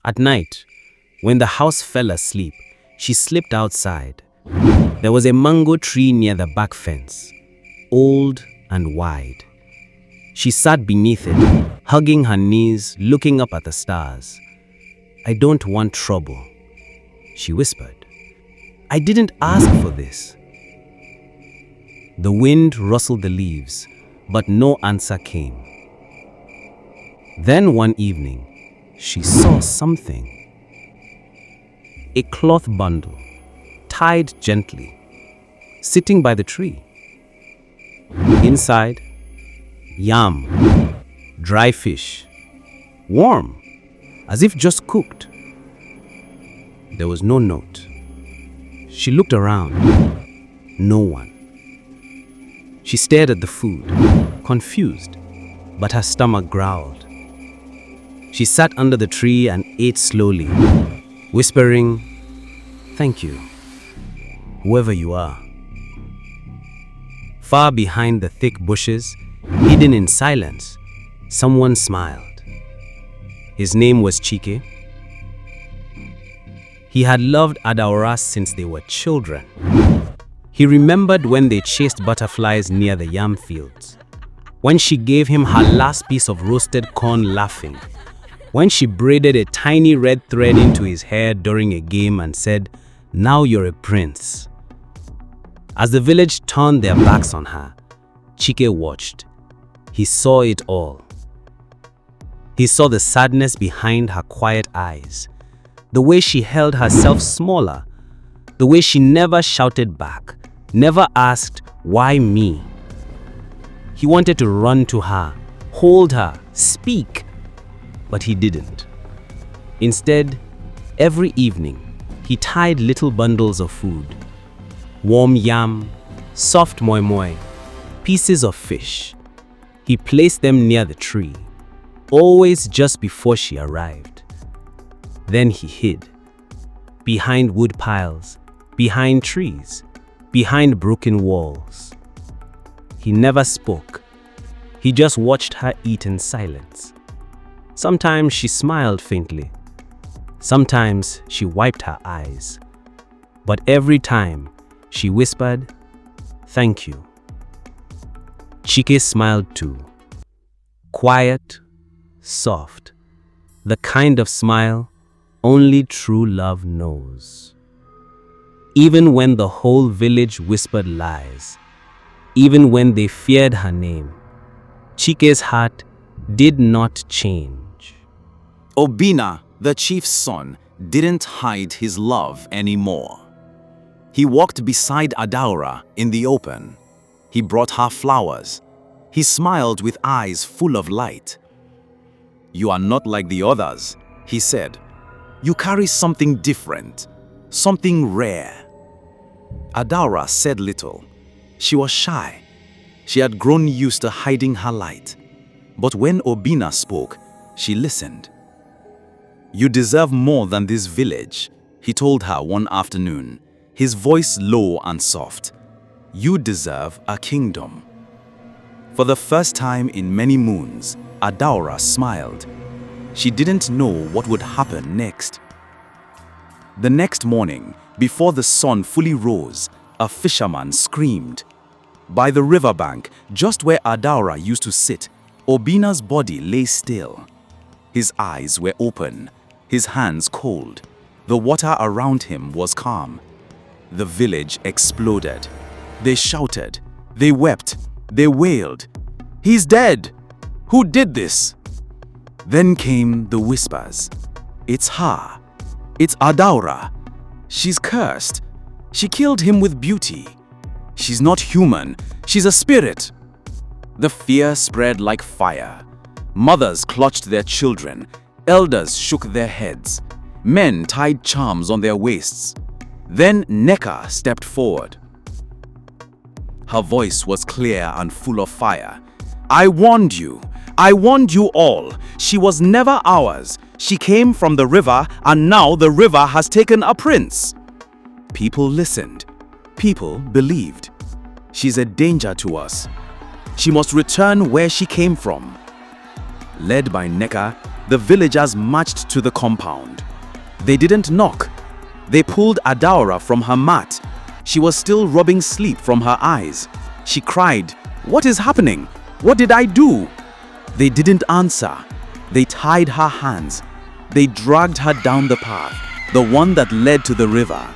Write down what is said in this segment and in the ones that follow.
At night, when the house fell asleep, she slipped outside. There was a mango tree near the back fence, old and wide. She sat beneath it, hugging her knees, looking up at the stars. "I don't want trouble," she whispered. "I didn't ask for this." The wind rustled the leaves, but no answer came. Then one evening, she saw something. A cloth bundle, tied gently, sitting by the tree. Inside, yam, dry fish, warm, as if just cooked. There was no note. She looked around. No one. She stared at the food, confused, but her stomach growled. She sat under the tree and ate slowly, whispering, "Thank you, whoever you are." Far behind the thick bushes, hidden in silence, someone smiled. His name was Chike. He had loved Adaora since they were children. He remembered when they chased butterflies near the yam fields, when she gave him her last piece of roasted corn laughing, when she braided a tiny red thread into his hair during a game and said, "Now you're a prince." As the village turned their backs on her, Chike watched. He saw it all. He saw the sadness behind her quiet eyes, the way she held herself smaller, the way she never shouted back, never asked, "Why me?" He wanted to run to her, hold her, speak, but he didn't. Instead, every evening, he tied little bundles of food. Warm yam, soft moi moi, pieces of fish. He placed them near the tree, always just before she arrived. Then he hid, behind wood piles, behind trees, behind broken walls. He never spoke. He just watched her eat in silence. Sometimes she smiled faintly. Sometimes she wiped her eyes. But every time, she whispered, "Thank you." Chike smiled too. Quiet, soft, the kind of smile only true love knows. Even when the whole village whispered lies, even when they feared her name, Chike's heart did not change. Obinna, the chief's son, didn't hide his love anymore. He walked beside Adaora in the open. He brought her flowers. He smiled with eyes full of light. "You are not like the others," he said. "You carry something different, something rare." Adaora said little. She was shy. She had grown used to hiding her light. But when Obinna spoke, she listened. "You deserve more than this village," he told her one afternoon, his voice low and soft. "You deserve a kingdom." For the first time in many moons, Adaora smiled. She didn't know what would happen next. The next morning, before the sun fully rose, a fisherman screamed. By the riverbank, just where Adaora used to sit, Obinna's body lay still. His eyes were open, his hands cold. The water around him was calm. The village exploded. They shouted, they wept, they wailed. "He's dead! Who did this?" Then came the whispers. "It's her. It's Adaora. She's cursed. She killed him with beauty. She's not human. She's a spirit." The fear spread like fire. Mothers clutched their children. Elders shook their heads. Men tied charms on their waists. Then Neka stepped forward. Her voice was clear and full of fire. "I warned you. I warned you all. She was never ours. She came from the river, and now the river has taken a prince." People listened. People believed. "She's a danger to us. She must return where she came from." Led by Neka, The villagers marched to the compound. They didn't knock. They pulled Adaora from her mat. She was still rubbing sleep from her eyes. She cried, "What is happening? What did I do?" They didn't answer. They tied her hands. They dragged her down the path, the one that led to the river.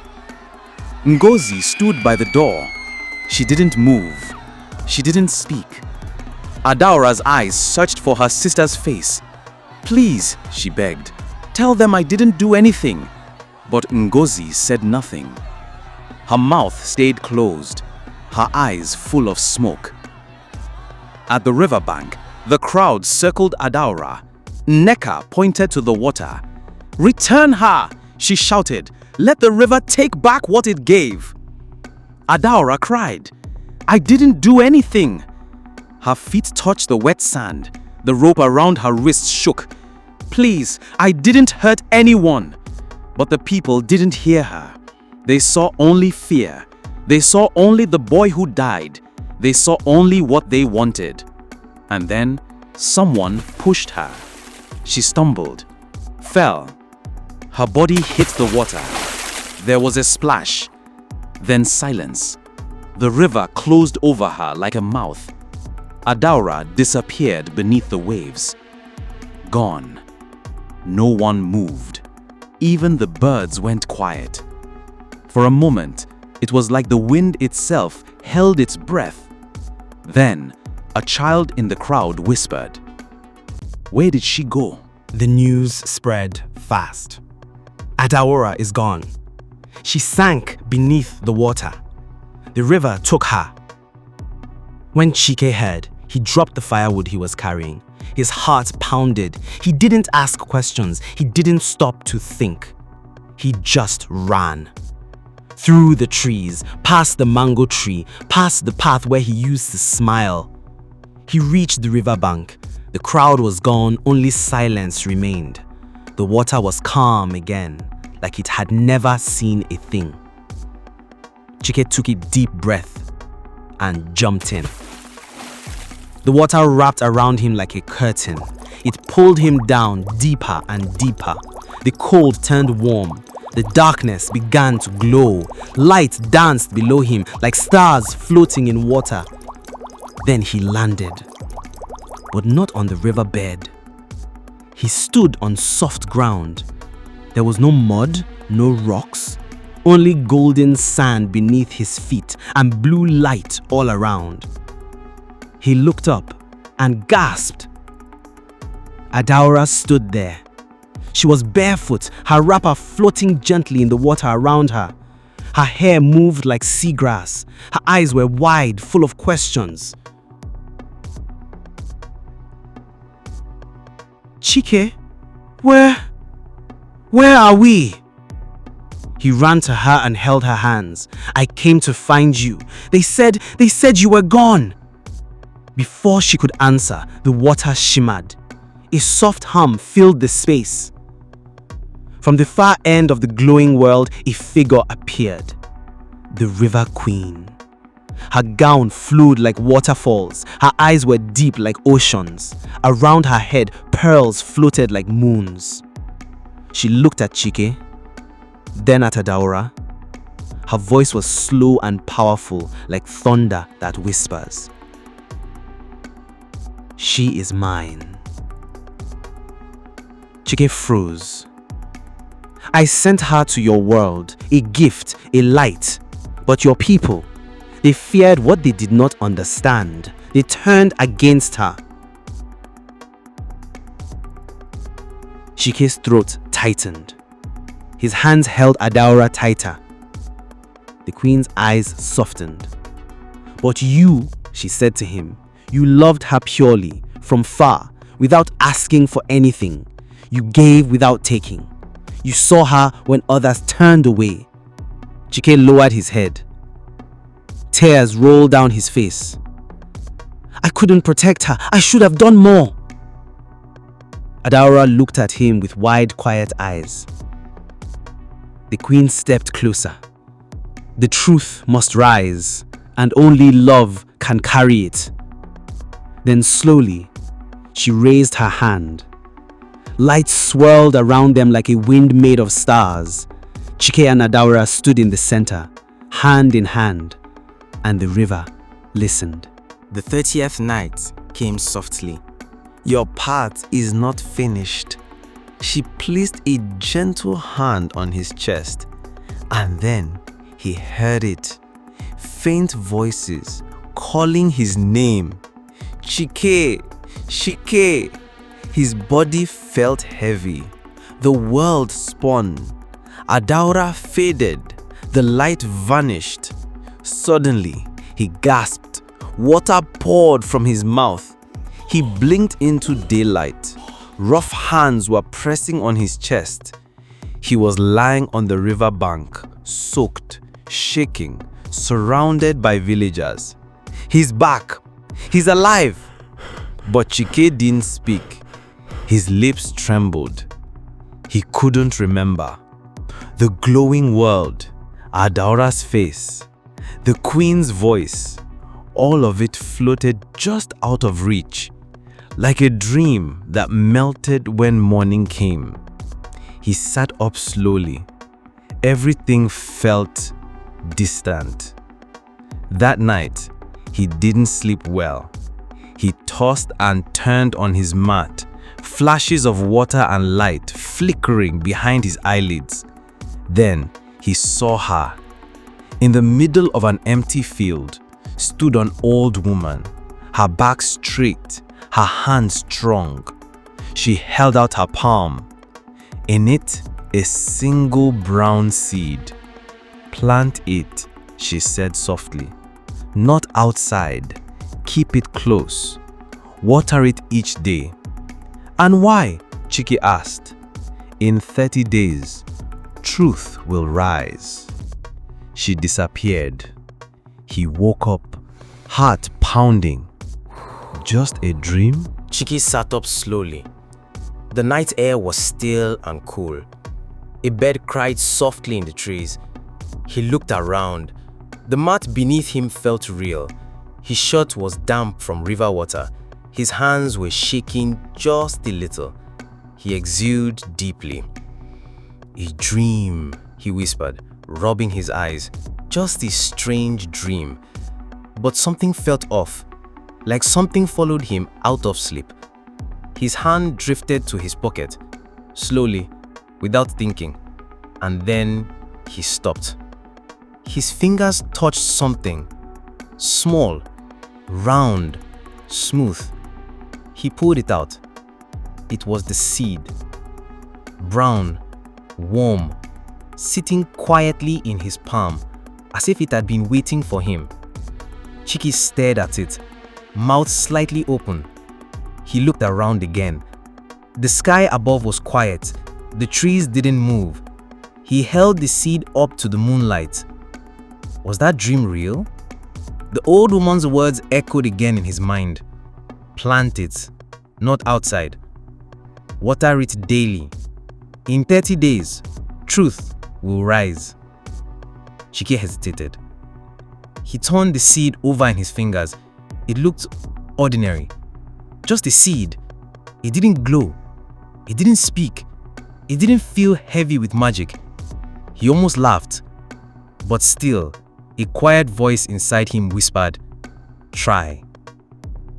Ngozi stood by the door. She didn't move. She didn't speak. Adaora's eyes searched for her sister's face. "Please," she begged, "tell them I didn't do anything." But Ngozi said nothing. Her mouth stayed closed, her eyes full of smoke. At the riverbank, the crowd circled Adaora. Nneka pointed to the water. "Return her!" she shouted. "Let the river take back what it gave." Adaora cried, "I didn't do anything." Her feet touched the wet sand. The rope around her wrists shook. "Please, I didn't hurt anyone." But the people didn't hear her. They saw only fear. They saw only the boy who died. They saw only what they wanted. And then someone pushed her. She stumbled, fell. Her body hit the water. There was a splash, then silence. The river closed over her like a mouth. Adaora disappeared beneath the waves. Gone. No one moved. Even the birds went quiet. For a moment, it was like the wind itself held its breath. Then, a child in the crowd whispered, "Where did she go?" The news spread fast. Adaora is gone. She sank beneath the water. The river took her. When Chike heard, he dropped the firewood he was carrying. His heart pounded. He didn't ask questions. He didn't stop to think. He just ran. Through the trees, past the mango tree, past the path where he used to smile. He reached the riverbank. The crowd was gone, only silence remained. The water was calm again, like it had never seen a thing. Chike took a deep breath and jumped in. The water wrapped around him like a curtain. It pulled him down deeper and deeper. The cold turned warm. The darkness began to glow. Light danced below him like stars floating in water. Then he landed, but not on the riverbed. He stood on soft ground. There was no mud, no rocks, only golden sand beneath his feet and blue light all around. He looked up and gasped. Adaora stood there. She was barefoot, her wrapper floating gently in the water around her. Her hair moved like seagrass. Her eyes were wide, full of questions. "Chike, where are we?" He ran to her and held her hands. "I came to find you. They said you were gone." Before she could answer, the water shimmered. A soft hum filled the space. From the far end of the glowing world, a figure appeared. The River Queen. Her gown flowed like waterfalls. Her eyes were deep like oceans. Around her head, pearls floated like moons. She looked at Chike, then at Adaora. Her voice was slow and powerful, like thunder that whispers. "She is mine." Chike froze. "I sent her to your world, a gift, a light. But your people, they feared what they did not understand. They turned against her." Chike's throat tightened. His hands held Adaora tighter. The queen's eyes softened. "But you," she said to him, "you loved her purely, from far, without asking for anything. You gave without taking. You saw her when others turned away." Chike lowered his head. Tears rolled down his face. "I couldn't protect her. I should have done more." Adaora looked at him with wide, quiet eyes. The queen stepped closer. "The truth must rise, and only love can carry it." Then slowly, she raised her hand. Light swirled around them like a wind made of stars. Chike and Adaora stood in the center, hand in hand, and the river listened. The 30th night came softly. "Your part is not finished." She placed a gentle hand on his chest, and then he heard it. Faint voices calling his name. "Chike! Chike!" His body felt heavy. The world spun. Adaora faded. The light vanished. Suddenly, he gasped. Water poured from his mouth. He blinked into daylight. Rough hands were pressing on his chest. He was lying on the riverbank, soaked, shaking, surrounded by villagers. "He's back! He's alive!" But Chike didn't speak. His lips trembled. He couldn't remember. The glowing world, Adaora's face, the queen's voice, all of it floated just out of reach, like a dream that melted when morning came. He sat up slowly. Everything felt distant. That night, he didn't sleep well. He tossed and turned on his mat, flashes of water and light flickering behind his eyelids. Then he saw her. In the middle of an empty field stood an old woman, her back straight, her hands strong. She held out her palm. In it, a single brown seed. "Plant it," she said softly. "Not outside. Keep it close. Water it each day." "And why?" Chike asked. "In 30 days, truth will rise." She disappeared. He woke up, heart pounding. Just a dream? Chike sat up slowly. The night air was still and cool. A bird cried softly in the trees. He looked around. The mat beneath him felt real. His shirt was damp from river water. His hands were shaking just a little. He exhaled deeply. "A dream," he whispered, rubbing his eyes. "Just a strange dream." But something felt off, like something followed him out of sleep. His hand drifted to his pocket, slowly, without thinking, and then he stopped. His fingers touched something, small, round, smooth. He pulled it out. It was the seed. Brown, warm, sitting quietly in his palm, as if it had been waiting for him. Chike stared at it, mouth slightly open. He looked around again. The sky above was quiet. The trees didn't move. He held the seed up to the moonlight. Was that dream real? The old woman's words echoed again in his mind. "Plant it, not outside. Water it daily. In 30 days, truth will rise." Chike hesitated. He turned the seed over in his fingers. It looked ordinary. Just a seed. It didn't glow. It didn't speak. It didn't feel heavy with magic. He almost laughed. But still, a quiet voice inside him whispered, "Try."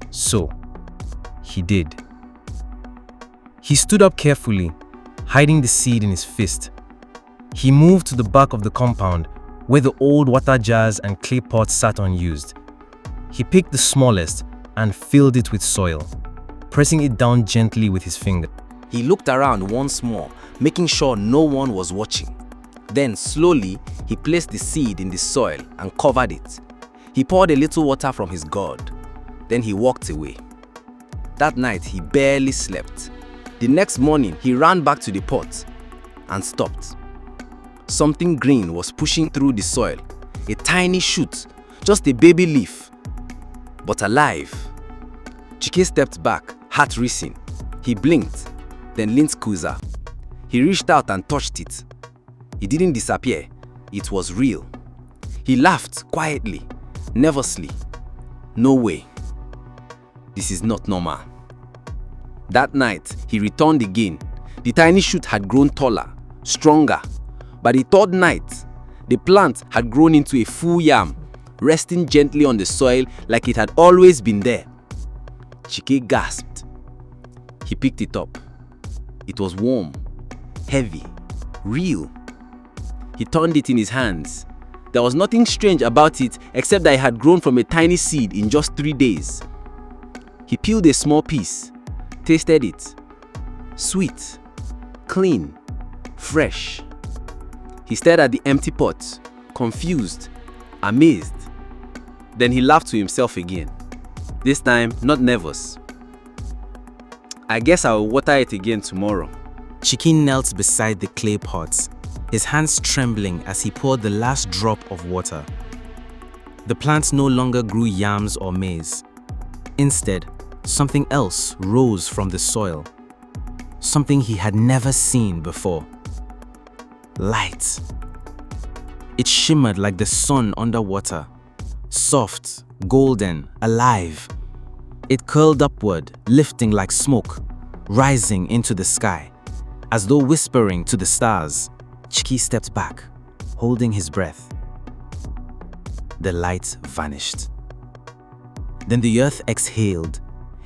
So, he did. He stood up carefully, hiding the seed in his fist. He moved to the back of the compound, where the old water jars and clay pots sat unused. He picked the smallest and filled it with soil, pressing it down gently with his finger. He looked around once more, making sure no one was watching. Then slowly, he placed the seed in the soil and covered it. He poured a little water from his gourd. Then he walked away. That night, he barely slept. The next morning, he ran back to the pot and stopped. Something green was pushing through the soil. A tiny shoot, just a baby leaf, but alive. Chike stepped back, heart racing. He blinked, then leaned closer. He reached out and touched it. It didn't disappear. It was real. He laughed quietly, nervously. "No way. This is not normal." That night, he returned again, The tiny shoot had grown taller, stronger. By the third night, the plant had grown into a full yam, resting gently on the soil like it had always been there. Chike gasped. He picked it up. It was warm, heavy, real. He turned it in his hands. There was nothing strange about it except that it had grown from a tiny seed in just 3 days. He peeled a small piece, tasted it. Sweet, clean, fresh. He stared at the empty pot, confused, amazed. Then he laughed to himself again. This time, not nervous. I guess I'll water it again tomorrow. Chike knelt beside the clay pot, his hands trembling as he poured the last drop of water. The plant no longer grew yams or maize. Instead, something else rose from the soil. Something he had never seen before. Light. It shimmered like the sun underwater, soft, golden, alive. It curled upward, lifting like smoke, rising into the sky, as though whispering to the stars. Chike stepped back, holding his breath. The light vanished. Then the earth exhaled,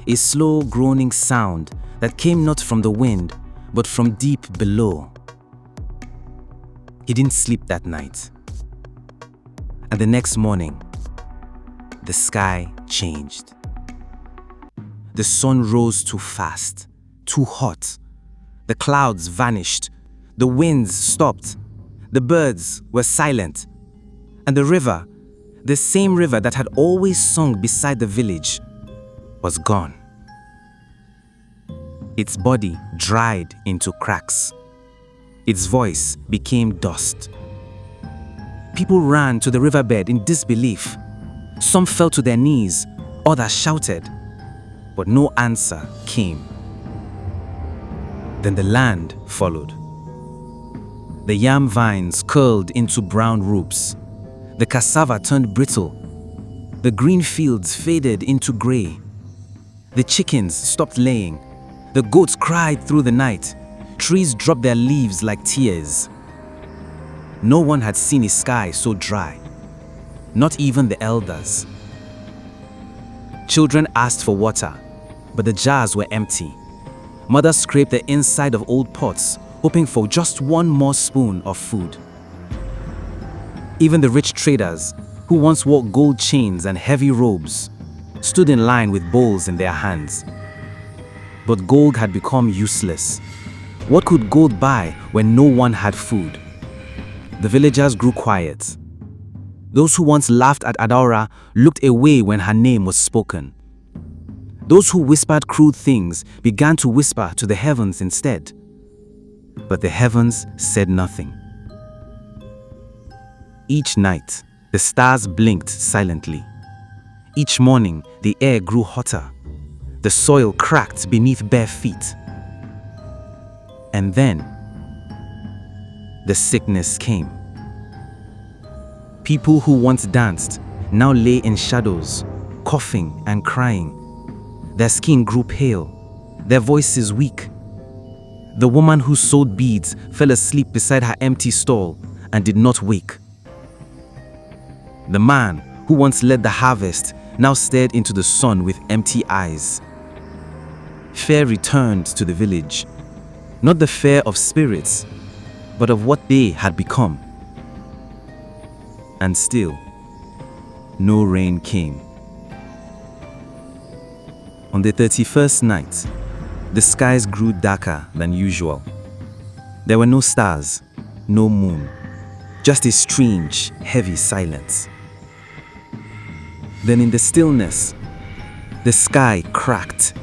a slow groaning sound that came not from the wind, but from deep below. He didn't sleep that night. And the next morning, the sky changed. The sun rose too fast, too hot. The clouds vanished. The winds stopped. The birds were silent. And the river, the same river that had always sung beside the village, was gone. Its body dried into cracks. Its voice became dust. People ran to the riverbed in disbelief. Some fell to their knees, others shouted, but no answer came. Then the land followed. The yam vines curled into brown ropes. The cassava turned brittle. The green fields faded into gray. The chickens stopped laying. The goats cried through the night. Trees dropped their leaves like tears. No one had seen a sky so dry, not even the elders. Children asked for water, but the jars were empty. Mothers scraped the inside of old pots, hoping for just one more spoon of food. Even the rich traders, who once wore gold chains and heavy robes, stood in line with bowls in their hands. But gold had become useless. What could gold buy when no one had food? The villagers grew quiet. Those who once laughed at Adaora looked away when her name was spoken. Those who whispered cruel things began to whisper to the heavens instead. But the heavens said nothing. Each night, the stars blinked silently. Each morning, the air grew hotter. The soil cracked beneath bare feet. And then, the sickness came. People who once danced now lay in shadows, coughing and crying. Their skin grew pale, their voices weak. The woman who sold beads fell asleep beside her empty stall and did not wake. The man who once led the harvest now stared into the sun with empty eyes. Fear returned to the village, not the fear of spirits, but of what they had become. And still, no rain came. On the 31st night, the skies grew darker than usual. There were no stars, no moon, just a strange, heavy silence. Then in the stillness, the sky cracked.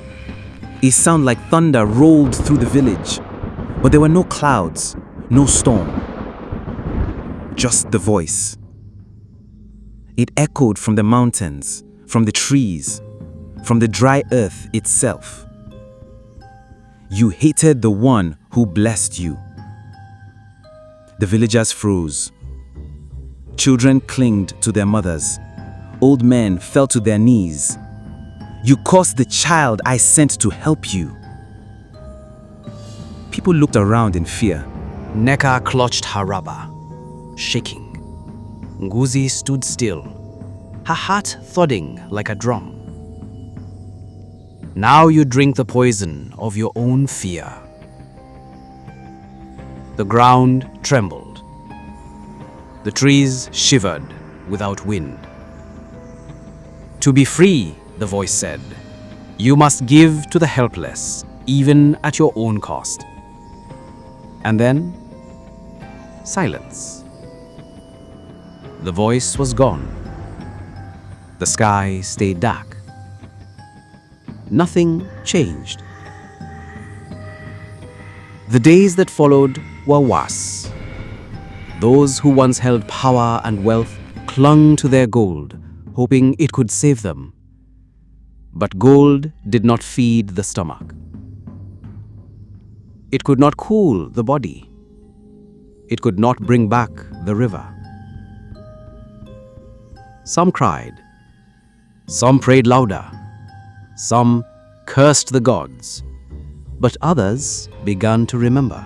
A sound like thunder rolled through the village, but there were no clouds, no storm, just the voice. It echoed from the mountains, from the trees, from the dry earth itself. You hated the one who blessed you. The villagers froze. Children clinged to their mothers. Old men fell to their knees. You cursed the child I sent to help you. People looked around in fear. Neka clutched her rubber, shaking. Nguzi stood still, her heart thudding like a drum. Now you drink the poison of your own fear. The ground trembled. The trees shivered without wind. To be free, the voice said, you must give to the helpless, even at your own cost. And then, silence. The voice was gone. The sky stayed dark. Nothing changed. The days that followed were worse. Those who once held power and wealth clung to their gold, hoping it could save them. But gold did not feed the stomach. It could not cool the body. It could not bring back the river. Some cried. Some prayed louder. Some cursed the gods. But others began to remember.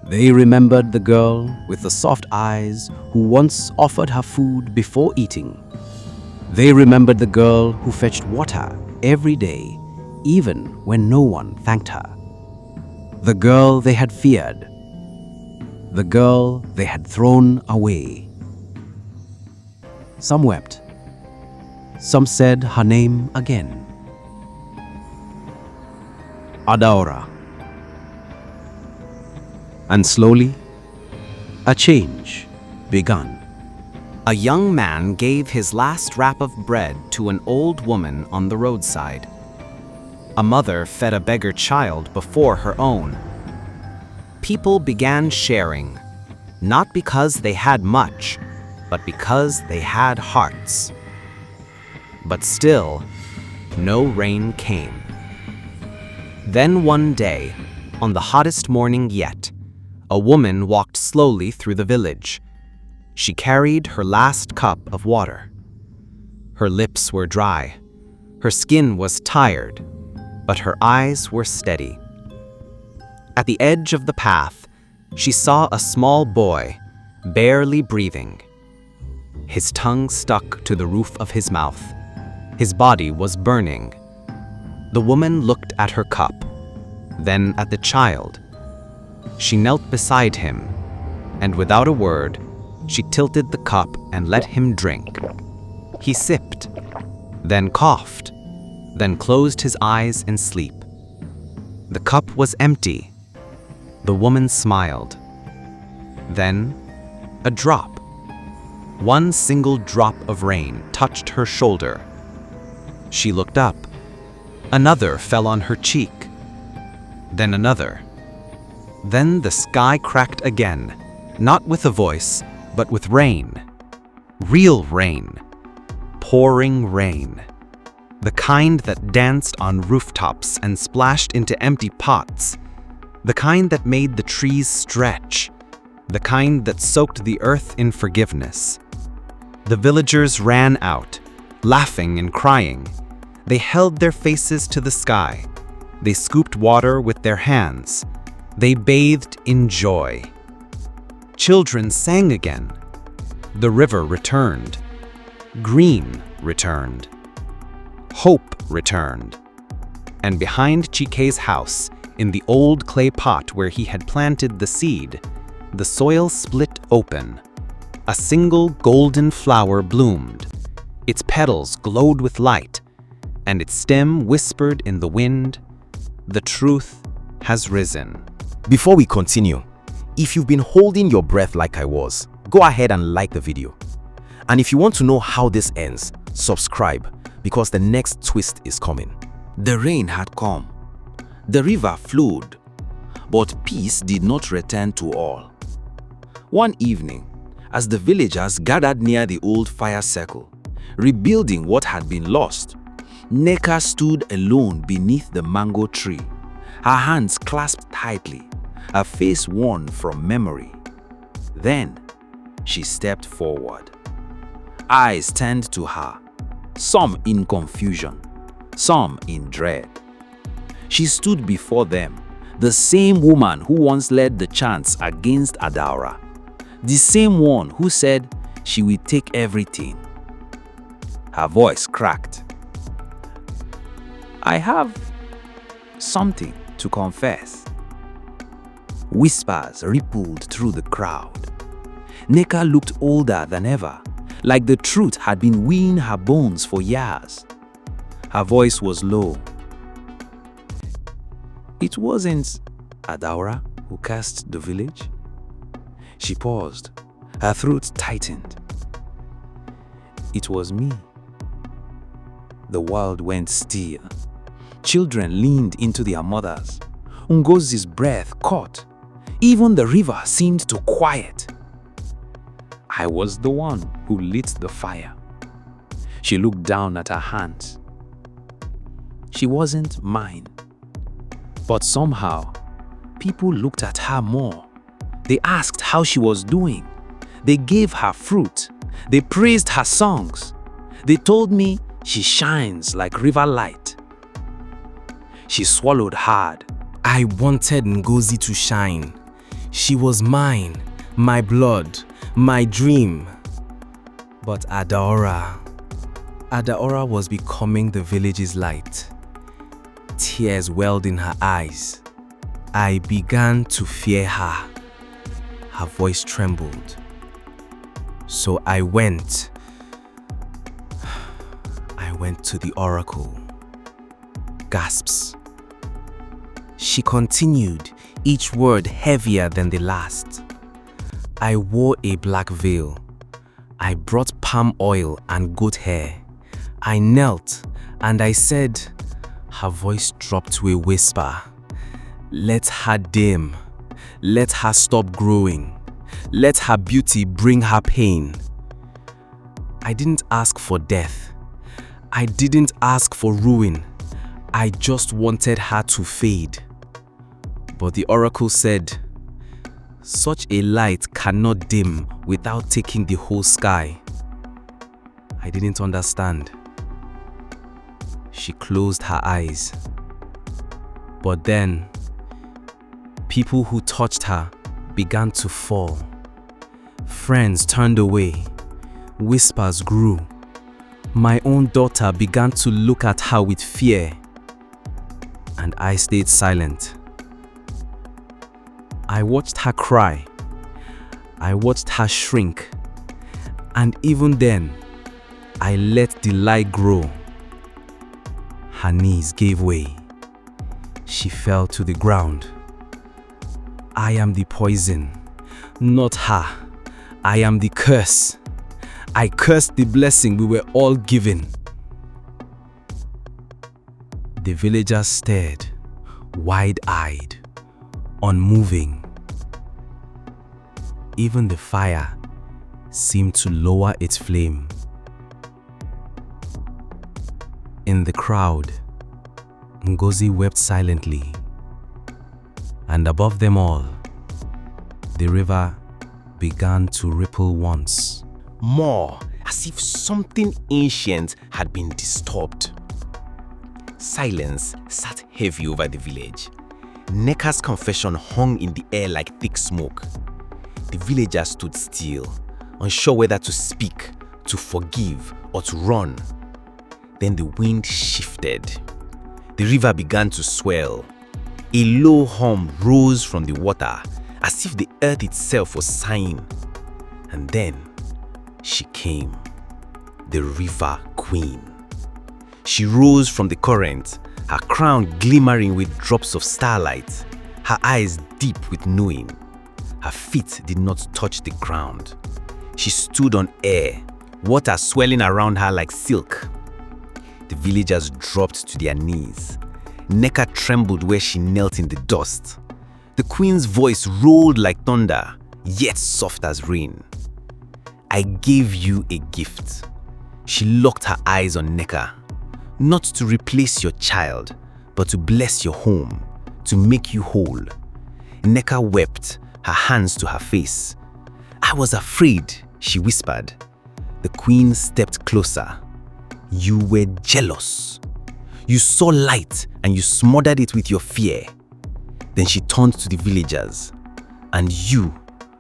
They remembered the girl with the soft eyes who once offered her food before eating. They remembered the girl who fetched water every day, even when no one thanked her. The girl they had feared. The girl they had thrown away. Some wept. Some said her name again. Adaora. And slowly, a change began. A young man gave his last wrap of bread to an old woman on the roadside. A mother fed a beggar child before her own. People began sharing, not because they had much, but because they had hearts. But still, no rain came. Then one day, on the hottest morning yet, a woman walked slowly through the village. She carried her last cup of water. Her lips were dry. Her skin was tired, but her eyes were steady. At the edge of the path, she saw a small boy, barely breathing. His tongue stuck to the roof of his mouth. His body was burning. The woman looked at her cup, then at the child. She knelt beside him, and without a word, she tilted the cup and let him drink. He sipped, then coughed, then closed his eyes in sleep. The cup was empty. The woman smiled. Then, a drop. One single drop of rain touched her shoulder. She looked up. Another fell on her cheek. Then another. Then the sky cracked again, not with a voice, but with rain. Real rain. Pouring rain. The kind that danced on rooftops and splashed into empty pots. The kind that made the trees stretch. The kind that soaked the earth in forgiveness. The villagers ran out, laughing and crying. They held their faces to the sky. They scooped water with their hands. They bathed in joy. Children sang again. The river returned. Green returned. Hope returned. And behind Chike's house, in the old clay pot where he had planted the seed, the soil split open. A single golden flower bloomed. Its petals glowed with light, and its stem whispered in the wind, "The truth has risen." Before we continue, if you've been holding your breath like I was, go ahead and like the video. And if you want to know how this ends, subscribe, because the next twist is coming. The rain had come. The river flowed, but peace did not return to all. One evening, as the villagers gathered near the old fire circle, rebuilding what had been lost, Neka stood alone beneath the mango tree, her hands clasped tightly, her face worn from memory. Then, she stepped forward. Eyes turned to her, some in confusion, some in dread. She stood before them, The same woman who once led the chants against Adaora. The same one who said she will take everything. Her voice cracked. I have something to confess. Whispers rippled through the crowd. Nneka looked older than ever, like the truth had been weighing her bones for years. Her voice was low. It wasn't Adaora who cursed the village. She paused, her throat tightened. It was me. The world went still. Children leaned into their mothers. Ngozi's breath caught. Even the river seemed to quiet. I was the one who lit the fire. She looked down at her hands. She wasn't mine. But somehow, people looked at her more. They asked how she was doing. They gave her fruit. They praised her songs. They told me she shines like river light. She swallowed hard. I wanted Ngozi to shine. She was mine, my blood, my dream. But Adaora was becoming the village's light. Tears welled in her eyes. I began to fear her. Her voice trembled. So I went to the oracle. Gasps. She continued, each word heavier than the last. I wore a black veil. I brought palm oil and goat hair. I knelt and I said, her voice dropped to a whisper, let her dim. Let her stop growing. Let her beauty bring her pain. I didn't ask for death. I didn't ask for ruin. I just wanted her to fade. But the oracle said, such a light cannot dim without taking the whole sky. I didn't understand. She closed her eyes. But then, people who touched her began to fall. Friends turned away. Whispers grew. My own daughter began to look at her with fear. And I stayed silent. I watched her cry. I watched her shrink. And even then, I let the lie grow. Her knees gave way. She fell to the ground. I am the poison, not her. I am the curse. I cursed the blessing we were all given. The villagers stared, wide-eyed, unmoving. Even the fire seemed to lower its flame. In the crowd, Ngozi wept silently. And above them all, the river began to ripple once. More, as if something ancient had been disturbed. Silence sat heavy over the village. Nneka's confession hung in the air like thick smoke. The villagers stood still, unsure whether to speak, to forgive, or to run. Then the wind shifted. The river began to swell. A low hum rose from the water, as if the earth itself was sighing. And then she came, the river queen. She rose from the current, her crown glimmering with drops of starlight, her eyes deep with knowing. Her feet did not touch the ground. She stood on air, water swelling around her like silk. The villagers dropped to their knees. Nneka trembled where she knelt in the dust. The queen's voice rolled like thunder, yet soft as rain. I gave you a gift. She locked her eyes on Nneka, not to replace your child, but to bless your home, to make you whole. Nneka wept, her hands to her face. I was afraid, she whispered. The queen stepped closer. You were jealous. You saw light and you smothered it with your fear. Then she turned to the villagers. And you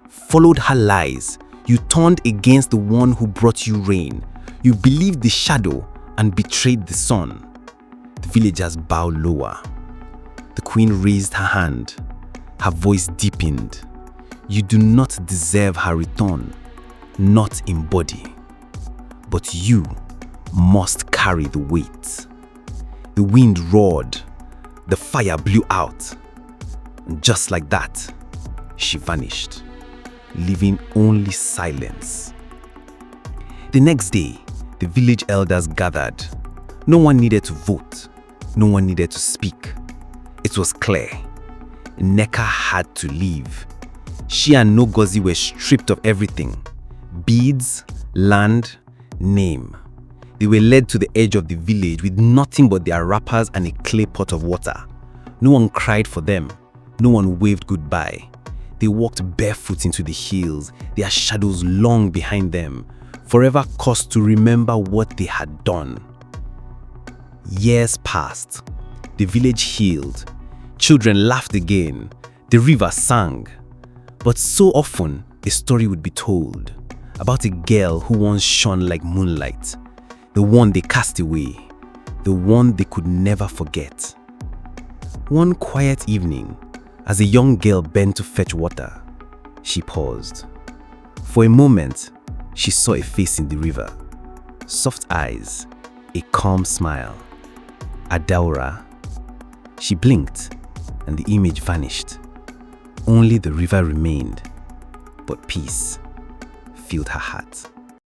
followed her lies. You turned against the one who brought you rain. You believed the shadow and betrayed the sun. The villagers bowed lower. The queen raised her hand. Her voice deepened. You do not deserve her return, not in body, but you must carry the weight. The wind roared. The fire blew out. And just like that, she vanished, leaving only silence. The next day, the village elders gathered. No one needed to vote. No one needed to speak. It was clear. Nneka had to leave. She and Ngozi were stripped of everything. Beads, land, name. They were led to the edge of the village with nothing but their wrappers and a clay pot of water. No one cried for them. No one waved goodbye. They walked barefoot into the hills, their shadows long behind them, forever cursed to remember what they had done. Years passed. The village healed. Children laughed again. The river sang. But so often, a story would be told about a girl who once shone like moonlight, the one they cast away, the one they could never forget. One quiet evening, as a young girl bent to fetch water, she paused. For a moment, she saw a face in the river, soft eyes, a calm smile. Adaora. She blinked, and the image vanished. Only the river remained, but peace filled her heart.